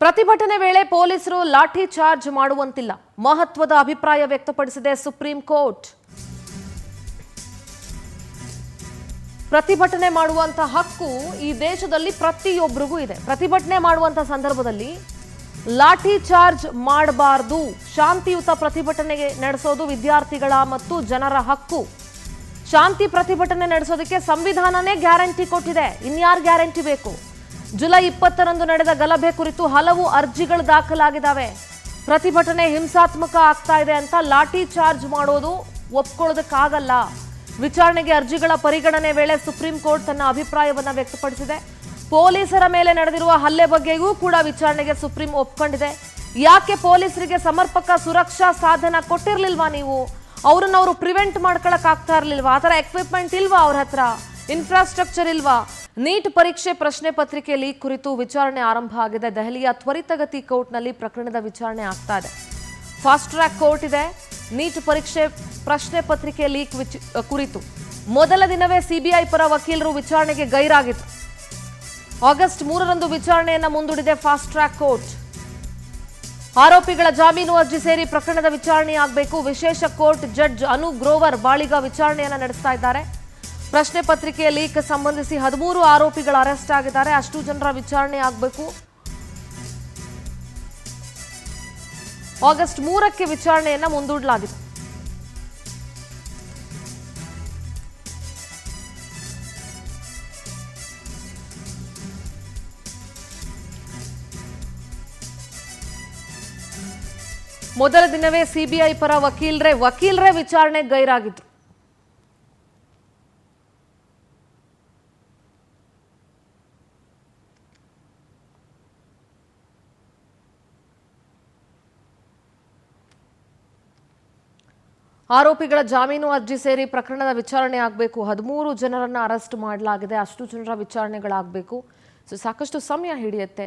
ಪ್ರತಿಭಟನೆ ವೇಳೆ ಪೊಲೀಸರು ಲಾಠಿ ಚಾರ್ಜ್ ಮಾಡುವಂತಿಲ್ಲ. ಮಹತ್ವದ ಅಭಿಪ್ರಾಯ ವ್ಯಕ್ತಪಡಿಸಿದೆ ಸುಪ್ರೀಂ ಕೋರ್ಟ್. ಪ್ರತಿಭಟನೆ ಮಾಡುವಂತ ಹಕ್ಕು ಈ ದೇಶದಲ್ಲಿ ಪ್ರತಿಯೊಬ್ಬರಿಗೂ ಇದೆ. ಪ್ರತಿಭಟನೆ ಮಾಡುವಂತ ಸಂದರ್ಭದಲ್ಲಿ ಲಾಠಿ ಚಾರ್ಜ್ ಮಾಡಬಾರದು. ಶಾಂತಿಯುತ ಪ್ರತಿಭಟನೆ ನಡೆಸೋದು ವಿದ್ಯಾರ್ಥಿಗಳ ಮತ್ತು ಜನರ ಹಕ್ಕು. ಶಾಂತಿ ಪ್ರತಿಭಟನೆ ನಡೆಸೋದಕ್ಕೆ ಸಂವಿಧಾನನೇ ಗ್ಯಾರಂಟಿ ಕೊಟ್ಟಿದೆ. ಇನ್ಯಾರು ಗ್ಯಾರಂಟಿ ಬೇಕು? ಜುಲೈ 20ರಂದು ನಡೆದ ಗಲಭೆ ಕುರಿತು ಹಲವು ಅರ್ಜಿಗಳು ದಾಖಲಾಗಿದ್ದಾವೆ. ಪ್ರತಿಭಟನೆ ಹಿಂಸಾತ್ಮಕ ಆಗ್ತಾ ಇದೆ ಅಂತ ಲಾಠಿ ಚಾರ್ಜ್ ಮಾಡೋದು ಒಪ್ಕೊಳ್ಳೋದಕ್ಕಾಗಲ್ಲ. ವಿಚಾರಣೆಗೆ ಅರ್ಜಿಗಳ ಪರಿಗಣನೆ ವೇಳೆ ಸುಪ್ರೀಂ ಕೋರ್ಟ್ ತನ್ನ ಅಭಿಪ್ರಾಯವನ್ನು ವ್ಯಕ್ತಪಡಿಸಿದೆ. ಪೊಲೀಸರ ಮೇಲೆ ನಡೆದಿರುವ ಹಲ್ಲೆ ಬಗ್ಗೆಯೂ ಕೂಡ ವಿಚಾರಣೆಗೆ ಸುಪ್ರೀಂ ಒಪ್ಕೊಂಡಿದೆ. ಯಾಕೆ ಪೊಲೀಸರಿಗೆ ಸಮರ್ಪಕ ಸುರಕ್ಷಾ ಸಾಧನ ಕೊಟ್ಟಿರ್ಲಿಲ್ವಾ? ನೀವು ಅವ್ರನ್ನವರು ಪ್ರಿವೆಂಟ್ ಮಾಡ್ಕೊಳಕ್ ಆಗ್ತಾ ಇರ್ಲಿಲ್ವಾ? ಆ ಥರ ಎಕ್ವಿಪ್ಮೆಂಟ್ ಇಲ್ವಾ ಅವ್ರ ಹತ್ರ? ಇನ್ಫ್ರಾಸ್ಟ್ರಕ್ಚರ್ ಇಲ್ವಾ? ನೀಟ್ ಪರೀಕ್ಷೆ ಪ್ರಶ್ನೆ ಪತ್ರಿಕೆ ಲೀಕ್ ಕುರಿತು ವಿಚಾರಣೆ ಆರಂಭ ಆಗಿದೆ. ದೆಹಲಿಯ ತ್ವರಿತಗತಿ ಕೋರ್ಟ್ನಲ್ಲಿ ಪ್ರಕರಣದ ವಿಚಾರಣೆ ಆಗ್ತಾ ಇದೆ. ಫಾಸ್ಟ್ ಟ್ರ್ಯಾಕ್ ಕೋರ್ಟ್ ಇದೆ. ನೀಟ್ ಪರೀಕ್ಷೆ ಪ್ರಶ್ನೆ ಪತ್ರಿಕೆ ಲೀಕ್ ಕುರಿತು ಮೊದಲ ದಿನವೇ ಸಿಬಿಐ ಪರ ವಕೀಲರು ವಿಚಾರಣೆಗೆ ಗೈರಾಗಿತ್ತು. ಆಗಸ್ಟ್ 3ರಂದು ವಿಚಾರಣೆಯನ್ನ ಮುಂದೂಡಿದೆ ಫಾಸ್ಟ್ ಟ್ರ್ಯಾಕ್ ಕೋರ್ಟ್. ಆರೋಪಿಗಳ ಜಾಮೀನು ಅರ್ಜಿ ಸೇರಿ ಪ್ರಕರಣದ ವಿಚಾರಣೆ ಆಗಬೇಕು. ವಿಶೇಷ ಕೋರ್ಟ್ ಜಡ್ಜ್ ಅನು ಗ್ರೋವರ್ ಬಾಳಿಗ ವಿಚಾರಣೆಯನ್ನ ನಡೆಸ್ತಾ ಇದ್ದಾರೆ. ಪ್ರಶ್ನೆ ಪತ್ರಿಕೆ ಲೀಕ್ ಸಂಬಂಧಿಸಿ 13 ಆರೋಪಿಗಳ ಅರೆಸ್ಟ್ ಆಗಿದ್ದಾರೆ. ಅಷ್ಟು ಜನರ ವಿಚಾರಣೆ ಆಗಬೇಕು. ಆಗಸ್ಟ್ 3ಕ್ಕೆ ವಿಚಾರಣೆಯನ್ನ ಮುಂದೂಡಲಾಗಿದೆ. ಮೊದಲ ದಿನವೇ ಸಿಬಿಐ ಪರ ವಕೀಲರೇ ವಿಚಾರಣೆಗೆ ಗೈರಾಗಿದ್ರು. ಆರೋಪಿಗಳ ಜಾಮೀನು ಅರ್ಜಿ ಸೇರಿ ಪ್ರಕರಣದ ವಿಚಾರಣೆ ಆಗಬೇಕು. 13 ಜನರನ್ನ ಅರೆಸ್ಟ್ ಮಾಡಲಾಗಿದೆ. ಅಷ್ಟು ಜನರ ವಿಚಾರಣೆಗಳಾಗಬೇಕು. ಸಾಕಷ್ಟು ಸಮಯ ಹಿಡಿಯುತ್ತೆ.